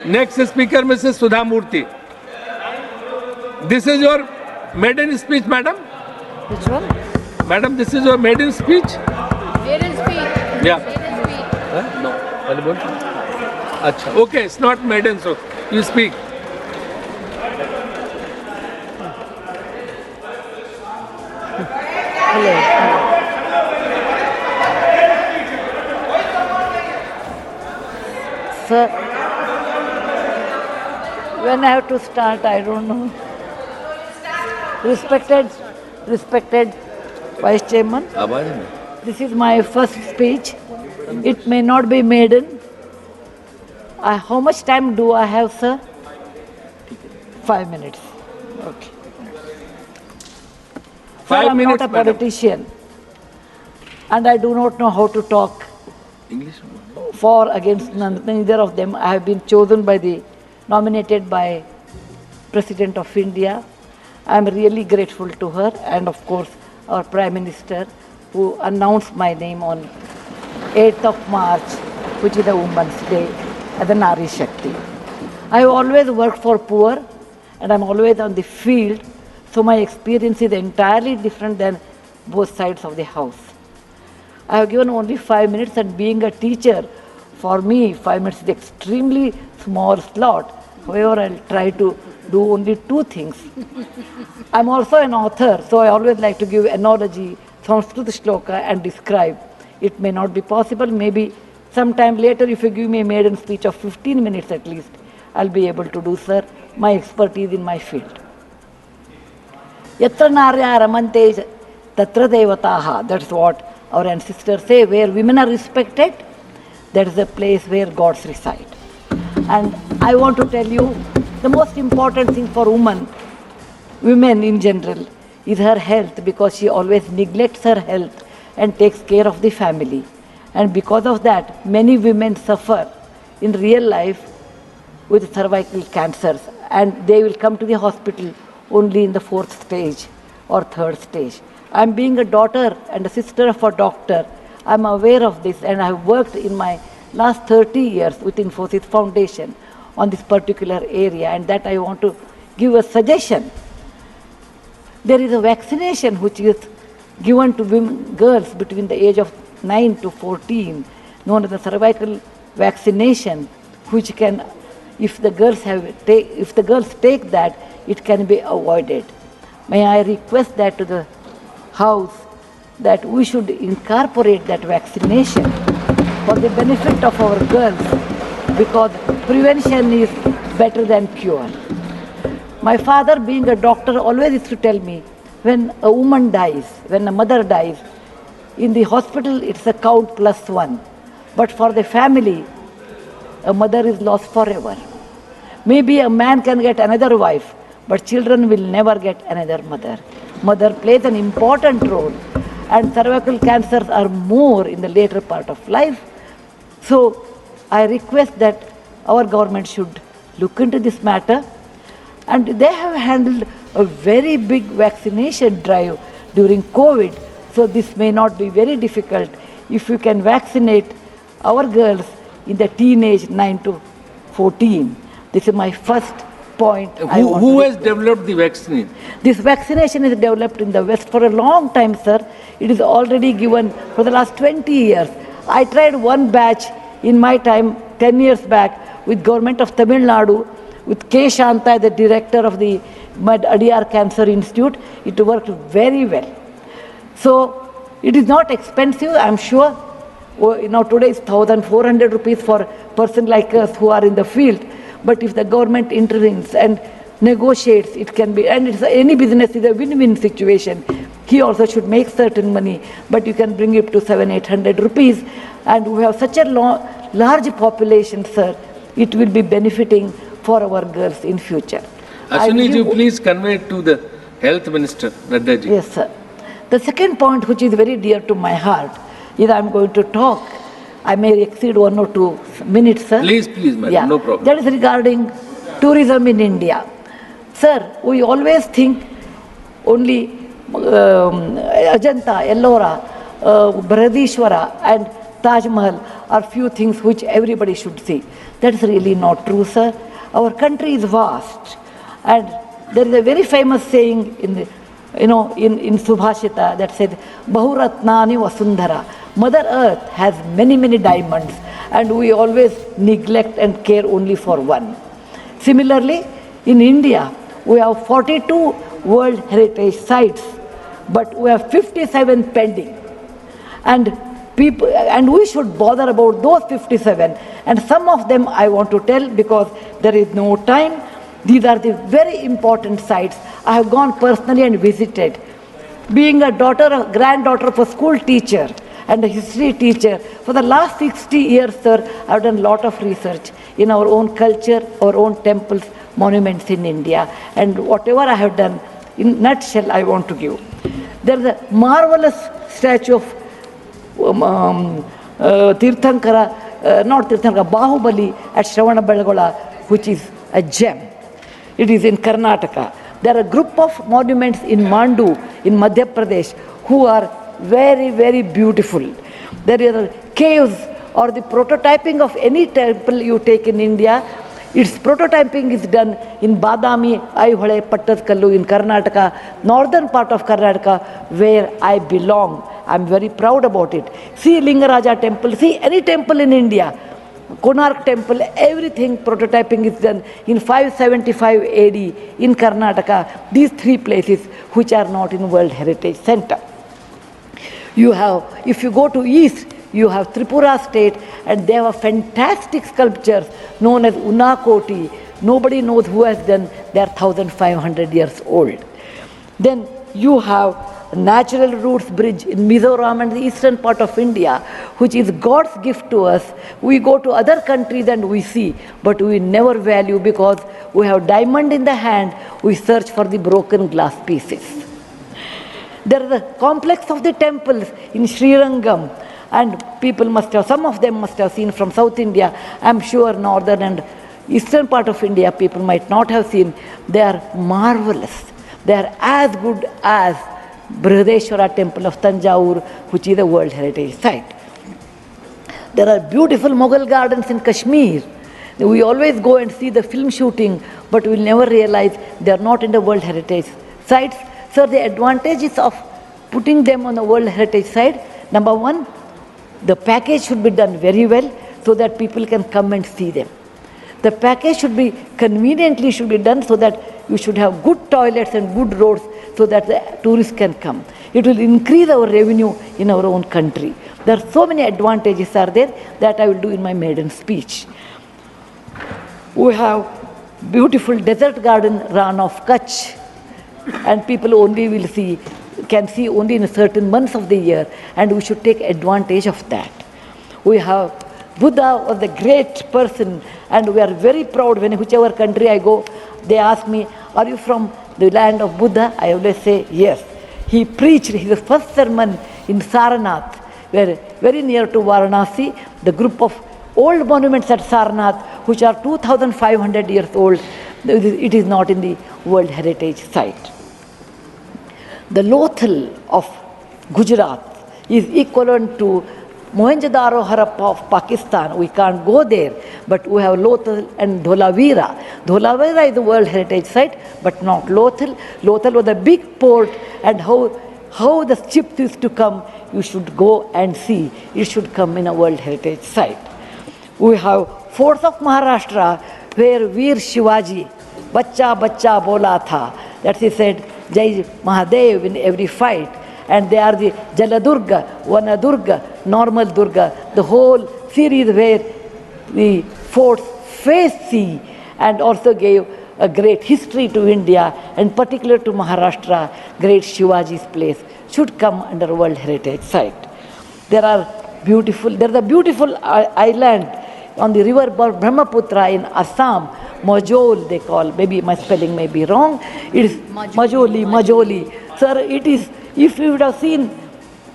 Next speaker, Mrs. Sudha Murthy. This is your maiden speech, madam. Which one? Madam, this is your maiden speech. Maiden speech. Yeah. Maiden speech. Huh? No. What about? Acha. Okay, it's not maiden, so you speak. Hello. Sir, when I have to start, I don't know. Respected Vice Chairman, this is my first speech. It may not be maiden. How much time do I have, sir? 5 minutes. Okay. Sir, 5 I'm minutes, not a madam. politician, and I do not know how to talk English. for against neither of them. I have been chosen nominated by President of India. I am really grateful to her, and of course our Prime Minister, who announced my name on 8th of March, which is the Women's Day, as a Nari Shakti. I have always worked for poor, and I'm always on the field, so my experience is entirely different than both sides of the house. I have given only 5 minutes, and being a teacher, for me, 5 minutes is extremely small slot. However, I'll try to do only 2 things. I'm also an author, so I always like to give analogy, Sanskrit shloka, and describe. It may not be possible, maybe sometime later, if you give me a maiden speech of 15 minutes at least, I'll be able to do, sir, my expertise in my field. Yatra narya ramante tatra devataha. That's what our ancestors say. Where women are respected, that is the place where gods reside. And I want to tell you, the most important thing for women in general, is her health, because she always neglects her health and takes care of the family. And because of that, many women suffer in real life with cervical cancers, and they will come to the hospital only in the 4th stage or 3rd stage. I'm being a daughter and a sister of a doctor. I'm aware of this, and I have worked in my last 30 years with Infosys Foundation on this particular area, and that I want to give a suggestion. There is a vaccination which is given to girls between the age of 9 to 14, known as the cervical vaccination, which can, if the girls take that, it can be avoided. May I request that to the House, that we should incorporate that vaccination for the benefit of our girls, because prevention is better than cure. My father, being a doctor, always used to tell me, when a woman dies, when a mother dies, in the hospital it's a count +1. But for the family, a mother is lost forever. Maybe a man can get another wife, but children will never get another mother. Mother plays an important role, and cervical cancers are more in the later part of life. So I request that our government should look into this matter, and they have handled a very big vaccination drive during COVID, so this may not be very difficult if you can vaccinate our girls in the teenage 9 to 14. This is my first point. Who has developed the vaccine? This vaccination is developed in the West for a long time, sir. It is already given for the last 20 years. I tried one batch in my time, 10 years back, with government of Tamil Nadu, with K. Shanta, the director of the Adiyar Cancer Institute. It worked very well. So it is not expensive, I'm sure. Today is 1,400 rupees for a person like us who are in the field. But if the government intervenes and negotiates, it can be, and any business is a win-win situation. He also should make certain money, but you can bring it to 700-800 rupees. And we have such a large population, sir, it will be benefiting for our girls in future. Ashwini ji, please convey it to the Health Minister, Nadda ji. Yes, sir. The second point, which is very dear to my heart, is I'm going to talk. I may exceed 1 or 2 minutes, sir. Please, madam, no problem. That is regarding tourism in India. Sir, we always think only Ajanta, Ellora, Brihadishwara and Taj Mahal are few things which everybody should see. That's really not true, sir. Our country is vast, and there is a very famous saying in the, in Subhashita that said, Bahuratnani Vasundhara. Mother Earth has many, many diamonds, and we always neglect and care only for one. Similarly, in India, we have 42 World Heritage Sites, but we have 57 pending. And we should bother about those 57. And some of them I want to tell because there is no time. These are the very important sites. I have gone personally and visited. Being a granddaughter of a school teacher and a history teacher, for the last 60 years, sir, I have done a lot of research in our own culture, our own temples, monuments in India. And whatever I have done, in nutshell, I want to give. There is a marvelous statue of Bahubali at Shravanabelagola, which is a gem. It is in Karnataka. There are a group of monuments in Mandu, in Madhya Pradesh, who are very, very beautiful. There are caves or the prototyping of any temple you take in India. Its prototyping is done in Badami, Aihole, Pattatkallu in Karnataka, northern part of Karnataka, where I belong. I'm very proud about it. See Lingaraja temple, see any temple in India, Konark temple, everything prototyping is done in 575 AD in Karnataka. These three places which are not in World Heritage Center. You have, if you go to east, you have Tripura state, and they have fantastic sculptures known as Unakoti. Nobody knows who has done. They are 1,500 years old. Then you have Natural Roots Bridge in Mizoram and the eastern part of India, which is God's gift to us. We go to other countries and we see, but we never value because we have diamond in the hand, we search for the broken glass pieces. There is a complex of the temples in Srirangam, and people must have, some of them must have seen from South India. I'm sure northern and eastern part of India people might not have seen. They are marvelous. They are as good as Brihadeshwara temple of Tanjavur, which is a World Heritage Site. There are beautiful Mughal gardens in Kashmir. We always go and see the film shooting, but we will never realize they are not in the World Heritage Sites. So the advantages of putting them on the World Heritage Site, number one, the package should be done very well so that people can come and see them. The package should be conveniently done so that you should have good toilets and good roads so that the tourists can come. It will increase our revenue in our own country. There are so many advantages are there that I will do in my maiden speech. We have beautiful desert garden Ran of Kutch, and people only can see only in certain months of the year, and we should take advantage of that. We have Buddha was a great person, and we are very proud when whichever country I go, they ask me, are you from the land of Buddha? I always say yes. He preached his first sermon in Sarnath, where very near to Varanasi, the group of old monuments at Sarnath, which are 2,500 years old, it is not in the World Heritage Site. The Lothal of Gujarat is equivalent to Mohenjo-daro Harappa of Pakistan. We can't go there, but we have Lothal and Dholavira. Dholavira is the World Heritage Site, but not Lothal. Lothal was a big port, and how the ships used to come, you should go and see. It should come in a World Heritage Site. We have forts of Maharashtra where Veer Shivaji, Bacha Bacha Bola Tha, that he said, Jai Mahadev in every fight. And they are the Jaladurga, Vanadurga, Normal Durga, the whole series where the forts face sea and also gave a great history to India, and particular to Maharashtra, great Shivaji's place should come under World Heritage Site. There is a beautiful island on the river Brahmaputra in Assam, Majol they call, maybe my spelling may be wrong, it is Majoli. Sir, it is, if you would have seen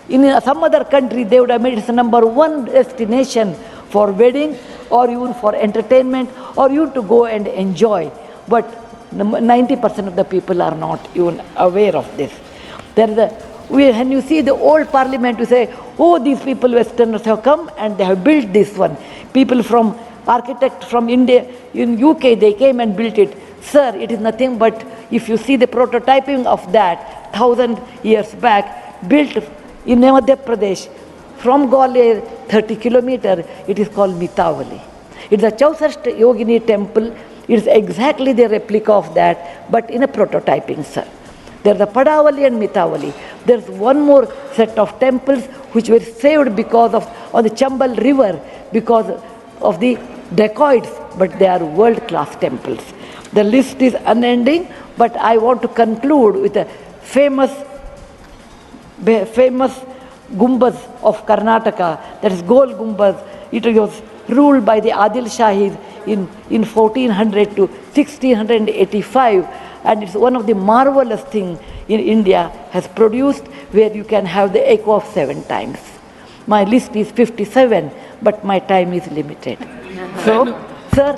in some other country, they would have made it the number one destination for wedding or even for entertainment or even to go and enjoy. But 90% of the people are not even aware of this. When you see the old parliament, you say, oh, these people, Westerners have come and they have built this one. People from, architect from India, in UK, they came and built it. Sir, it is nothing but, if you see the prototyping of that, 1,000 years back, built in Madhya Pradesh, from Gwalior, 30 kilometers, it is called Mitavali. It's a Chausashta Yogini temple. It is exactly the replica of that, but in a prototyping, sir. There's the Padavali and Mitavali. There's one more set of temples which were saved because of, on the Chambal river, because of the dacoits, but they are world-class temples. The list is unending, but I want to conclude with a famous Gumbaz of Karnataka, that is Gol Gumbaz. It was ruled by the Adil Shahis in 1400 to 1685, and it's one of the marvelous things in India has produced, where you can have the echo of 7 times. My list is 57, but my time is limited. So, sir,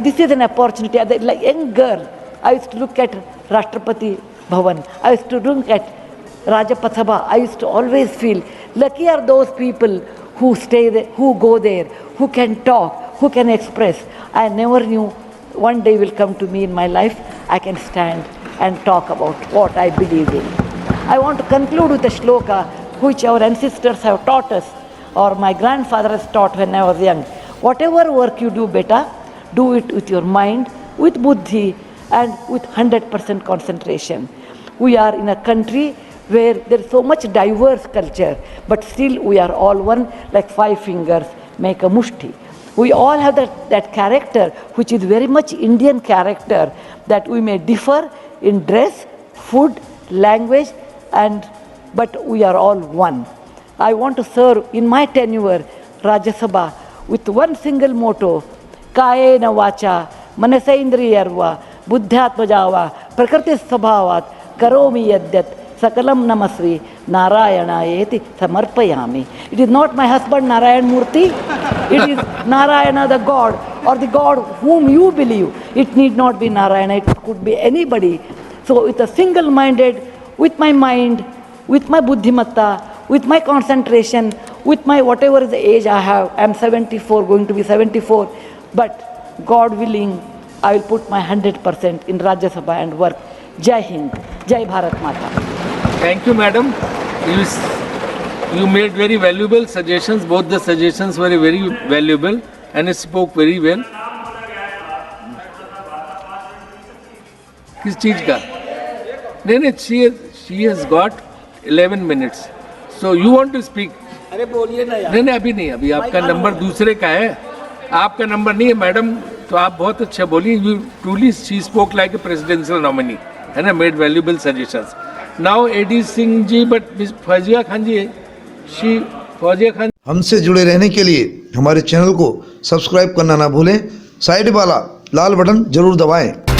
this is an opportunity. As a like young girl, I used to look at Rashtrapati Bhavan. I used to look at Rajpath Sabha. I used to always feel lucky are those people who stay there, who go there, who can talk, who can express. I never knew one day will come to me in my life, I can stand and talk about what I believe in. I want to conclude with a shloka which our ancestors have taught us, or my grandfather has taught when I was young. Whatever work you do, beta, do it with your mind, with buddhi, and with 100% concentration. We are in a country where there is so much diverse culture, but still we are all one, like 5 fingers make a mushti. We all have that character, which is very much Indian character, that we may differ in dress, food, language, but we are all one. I want to serve in my tenure, Rajya Sabha, with one single motto, Kayena Vacha, Manasaindriyarva, Buddhyatmajava, Prakriti Sabhavat, Karomi Yadyat, Sakalam Namasri, Narayana Samarpayami. It is not my husband Narayan Murthy, it is Narayana the God, or the God whom you believe. It need not be Narayana, it could be anybody. So with a single-minded, with my mind, with my buddhimatta, with my concentration, with my whatever is the age I have, I am 74, going to be 74, but God willing, I will put my 100% in Rajya Sabha and work. Jai Hind, Jai Bharat Mata. Thank you, madam. You made very valuable suggestions. Both the suggestions were very valuable and you spoke very well. किस चीज का? नहीं, she has got 11 minutes. So you want to speak? अरे बोलिए ना यार। नहीं, अभी आपका नंबर दूसरे का है, आपका नंबर नहीं है मैडम, तो आप बहुत अच्छा बोली. You truly she spoke like a presidential nominee, है ना, made valuable suggestions. Now AD Singh ji, but Miss Fazia Khan ji, Fazia Khan. हमसे जुड़े रहने के लिए हमारे चैनल को सब्सक्राइब करना ना भूलें, साइड वाला लाल बटन जरूर दबाएं.